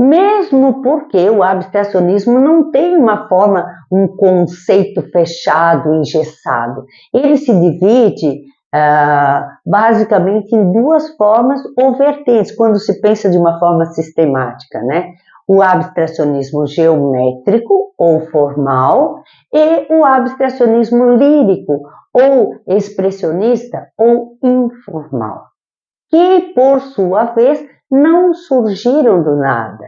Mesmo porque o abstracionismo não tem uma forma, um conceito fechado, engessado. Ele se divide basicamente em duas formas ou vertentes, quando se pensa de uma forma sistemática, né? O abstracionismo geométrico ou formal e o abstracionismo lírico ou expressionista ou informal, que por sua vez não surgiram do nada.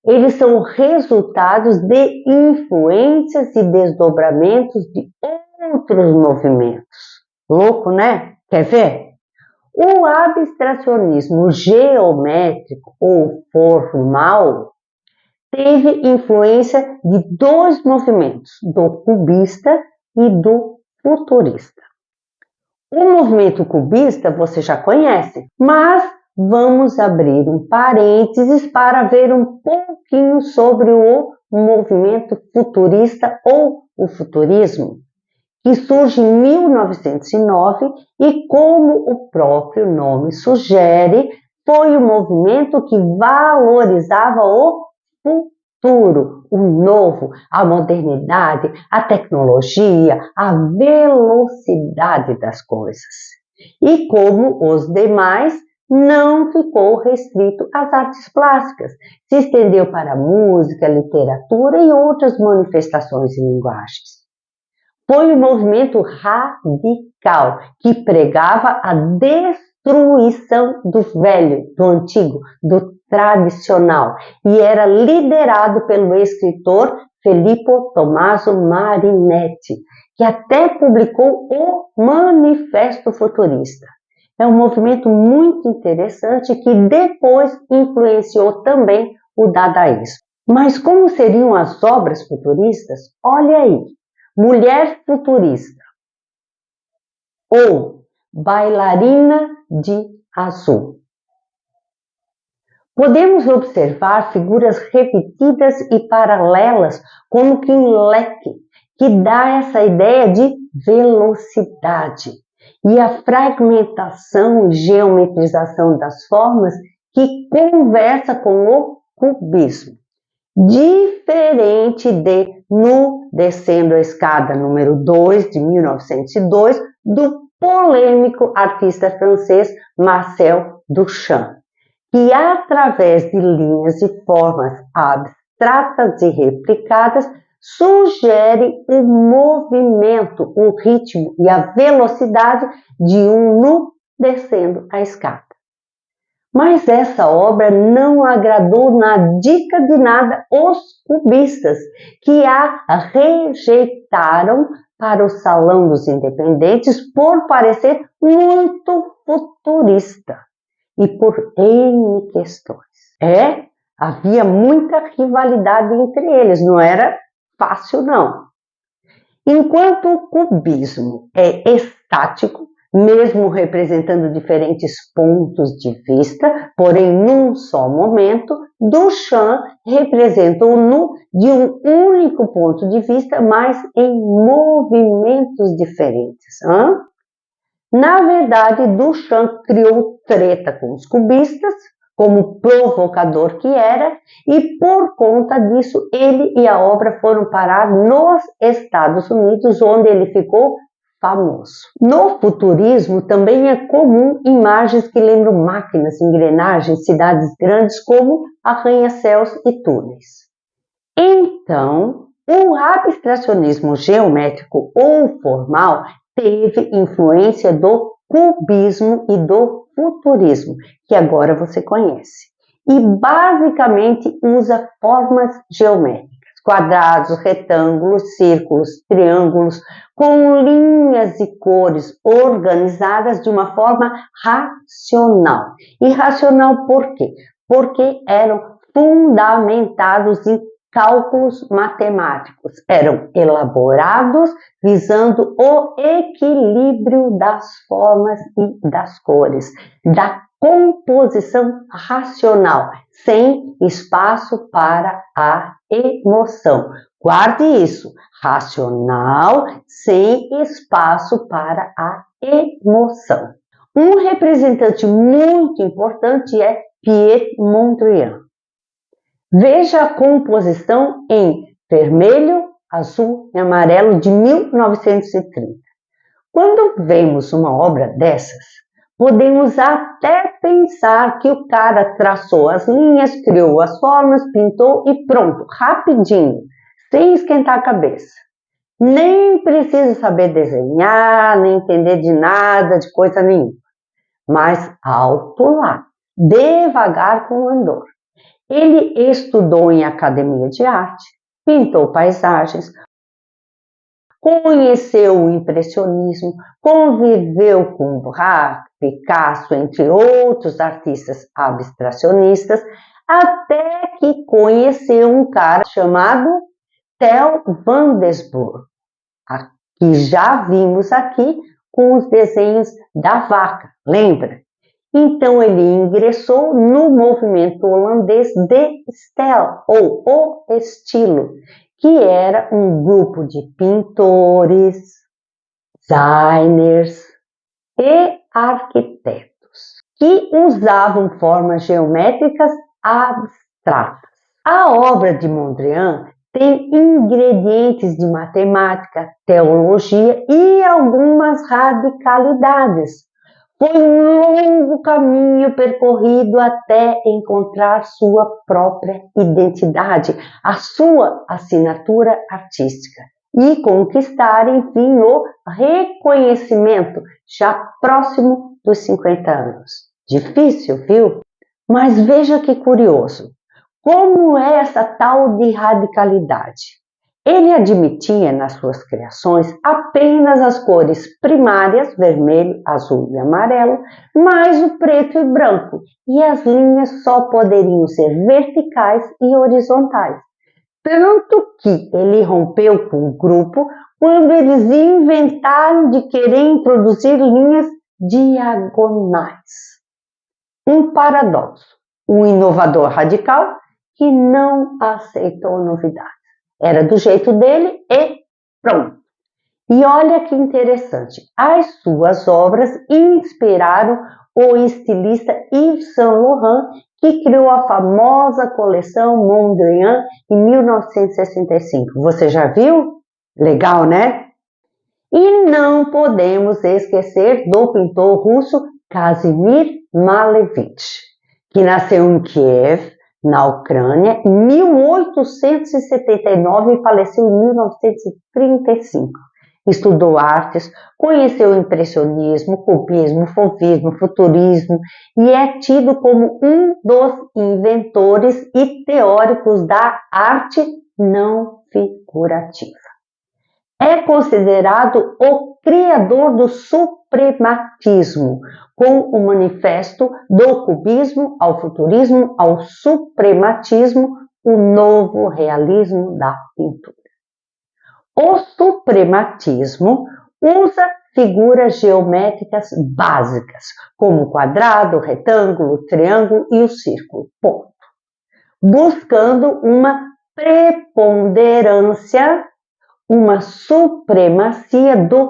Eles são resultados de influências e desdobramentos de outros movimentos. Louco, né? Quer ver? O abstracionismo geométrico ou formal teve influência de dois movimentos, do cubista e do futurista. O movimento cubista você já conhece, mas vamos abrir um parênteses para ver um pouquinho sobre o movimento futurista ou o futurismo, que surge em 1909 e, como o próprio nome sugere, foi um movimento que valorizava o futuro, o novo, a modernidade, a tecnologia, a velocidade das coisas. E como os demais, não ficou restrito às artes plásticas, se estendeu para a música, literatura e outras manifestações e linguagens. Foi um movimento radical que pregava a destruição do velho, do antigo, do tradicional, e era liderado pelo escritor Filippo Tommaso Marinetti, que até publicou o Manifesto Futurista. É um movimento muito interessante que depois influenciou também o dadaísmo. Mas como seriam as obras futuristas? Olha aí, Mulher Futurista ou Bailarina de Azul. Podemos observar figuras repetidas e paralelas, como que um leque, que dá essa ideia de velocidade, e a fragmentação e geometrização das formas que conversa com o cubismo. Diferente de No Descendo a Escada número 2, de 1902, do polêmico artista francês Marcel Duchamp, que através de linhas e formas abstratas e replicadas sugere o movimento, o ritmo e a velocidade de um nu descendo a escada. Mas essa obra não agradou na dica de nada os cubistas, que a rejeitaram para o Salão dos Independentes por parecer muito futurista e por N questões. Havia muita rivalidade entre eles, não era fácil não. Enquanto o cubismo é estático, mesmo representando diferentes pontos de vista, porém num só momento, Duchamp representa o nu de um único ponto de vista, mas em movimentos diferentes. Na verdade, Duchamp criou treta com os cubistas, como provocador que era, e por conta disso, ele e a obra foram parar nos Estados Unidos, onde ele ficou famoso. No futurismo também é comum imagens que lembram máquinas, engrenagens, cidades grandes como arranha-céus e túneis. Então, o abstracionismo geométrico ou formal teve influência do cubismo e do futurismo, que agora você conhece, e basicamente usa formas geométricas, quadrados, retângulos, círculos, triângulos, com linhas e cores organizadas de uma forma racional. E racional por quê? Porque eram fundamentados em cálculos matemáticos, eram elaborados visando o equilíbrio das formas e das cores, da composição racional, sem espaço para a emoção. Guarde isso, racional, sem espaço para a emoção. Um representante muito importante é Piet Mondrian. Veja a composição em vermelho, azul e amarelo de 1930. Quando vemos uma obra dessas, podemos até pensar que o cara traçou as linhas, criou as formas, pintou e pronto, rapidinho, sem esquentar a cabeça. Nem precisa saber desenhar, nem entender de nada, de coisa nenhuma. Mas alto lá, devagar com o andor. Ele estudou em academia de arte, pintou paisagens, conheceu o impressionismo, conviveu com Braque, Picasso, entre outros artistas abstracionistas, até que conheceu um cara chamado Theo van Doesburg, que já vimos aqui com os desenhos da vaca, lembra? Então ele ingressou no movimento holandês de Stijl, ou o estilo, que era um grupo de pintores, designers e arquitetos que usavam formas geométricas abstratas. A obra de Mondrian tem ingredientes de matemática, teologia e algumas radicalidades. Foi um longo caminho percorrido até encontrar sua própria identidade, a sua assinatura artística e conquistar, enfim, o reconhecimento já próximo dos 50 anos. Difícil, viu? Mas veja que curioso. Como é essa tal de radicalidade? Ele admitia nas suas criações apenas as cores primárias, vermelho, azul e amarelo, mais o preto e branco, e as linhas só poderiam ser verticais e horizontais. Tanto que ele rompeu com o grupo quando eles inventaram de querer introduzir linhas diagonais. Um paradoxo. Um inovador radical que não aceitou novidades. Era do jeito dele e pronto. E olha que interessante, as suas obras inspiraram o estilista Yves Saint Laurent, que criou a famosa coleção Mondrian em 1965. Você já viu? Legal, né? E não podemos esquecer do pintor russo Kazimir Malevich, que nasceu em Kiev, na Ucrânia, em 1879 e faleceu em 1935. Estudou artes, conheceu o impressionismo, cubismo, fauvismo, futurismo e é tido como um dos inventores e teóricos da arte não figurativa. É considerado o criador do suprematismo, com o manifesto do cubismo ao futurismo ao suprematismo, o novo realismo da pintura. O suprematismo usa figuras geométricas básicas, como o quadrado, o retângulo, o triângulo e o círculo, ponto, buscando uma preponderância, uma supremacia do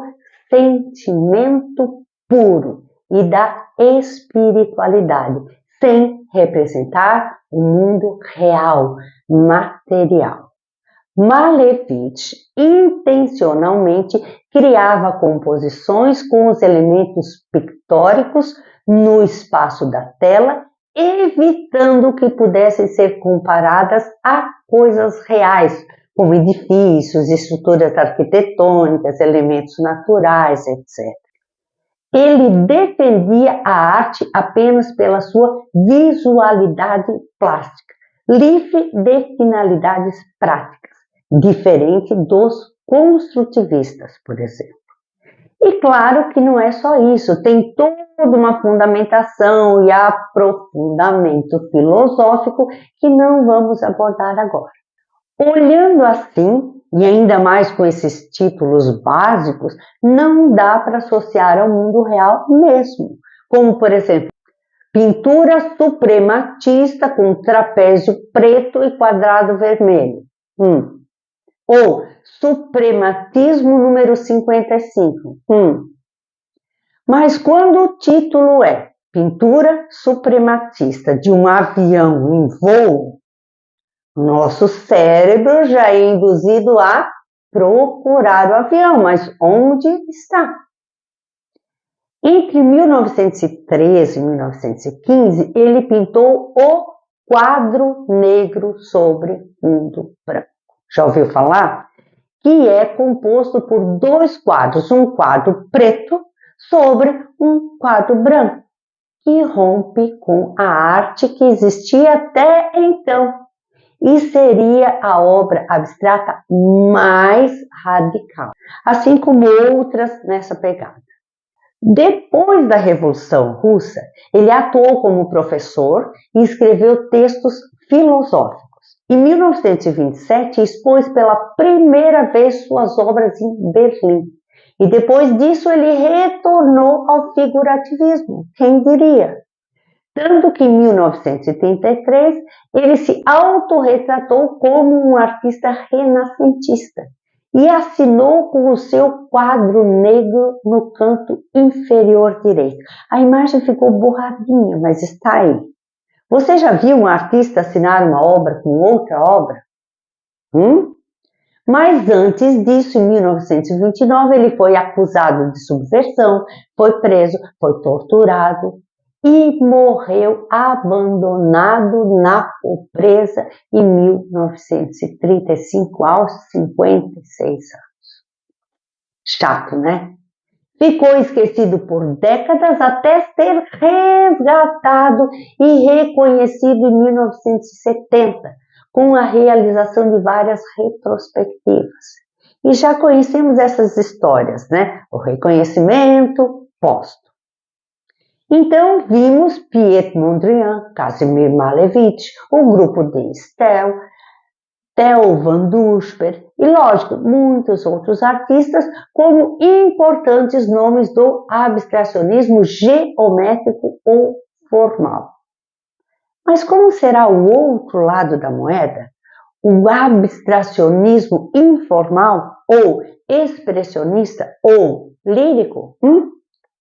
sentimento puro e da espiritualidade, sem representar o mundo real, material. Malevich intencionalmente criava composições com os elementos pictóricos no espaço da tela, evitando que pudessem ser comparadas a coisas reais, como edifícios, estruturas arquitetônicas, elementos naturais, etc. Ele defendia a arte apenas pela sua visualidade plástica, livre de finalidades práticas, diferente dos construtivistas, por exemplo. E claro que não é só isso, tem toda uma fundamentação e aprofundamento filosófico que não vamos abordar agora. Olhando assim, e ainda mais com esses títulos básicos, não dá para associar ao mundo real mesmo. Como, por exemplo, pintura suprematista com trapézio preto e quadrado vermelho. Ou suprematismo número 55. Mas quando o título é Pintura suprematista de um avião em voo, Nosso cérebro já é induzido a procurar o avião, mas onde está? Entre 1913 e 1915, ele pintou o quadro negro sobre fundo branco. Já ouviu falar? Que é composto por dois quadros, um quadro preto sobre um quadro branco, que rompe com a arte que existia até então e seria a obra abstrata mais radical, assim como outras nessa pegada. Depois da Revolução Russa, ele atuou como professor e escreveu textos filosóficos. Em 1927, expôs pela primeira vez suas obras em Berlim. E depois disso, ele retornou ao figurativismo, quem diria? Tanto que em 1933, ele se autorretratou como um artista renascentista e assinou com o seu quadro negro no canto inferior direito. A imagem ficou borradinha, mas está aí. Você já viu um artista assinar uma obra com outra obra? Mas antes disso, em 1929, ele foi acusado de subversão, foi preso, foi torturado e morreu abandonado na pobreza em 1935, aos 56 anos. Chato, né? Ficou esquecido por décadas até ser resgatado e reconhecido em 1970, com a realização de várias retrospectivas. E já conhecemos essas histórias, né? O reconhecimento póstumo. Então, vimos Piet Mondrian, Kazimir Malevich, o grupo de Stel, Theo van Dusper e, lógico, muitos outros artistas como importantes nomes do abstracionismo geométrico ou formal. Mas como será o outro lado da moeda? O abstracionismo informal ou expressionista ou lírico?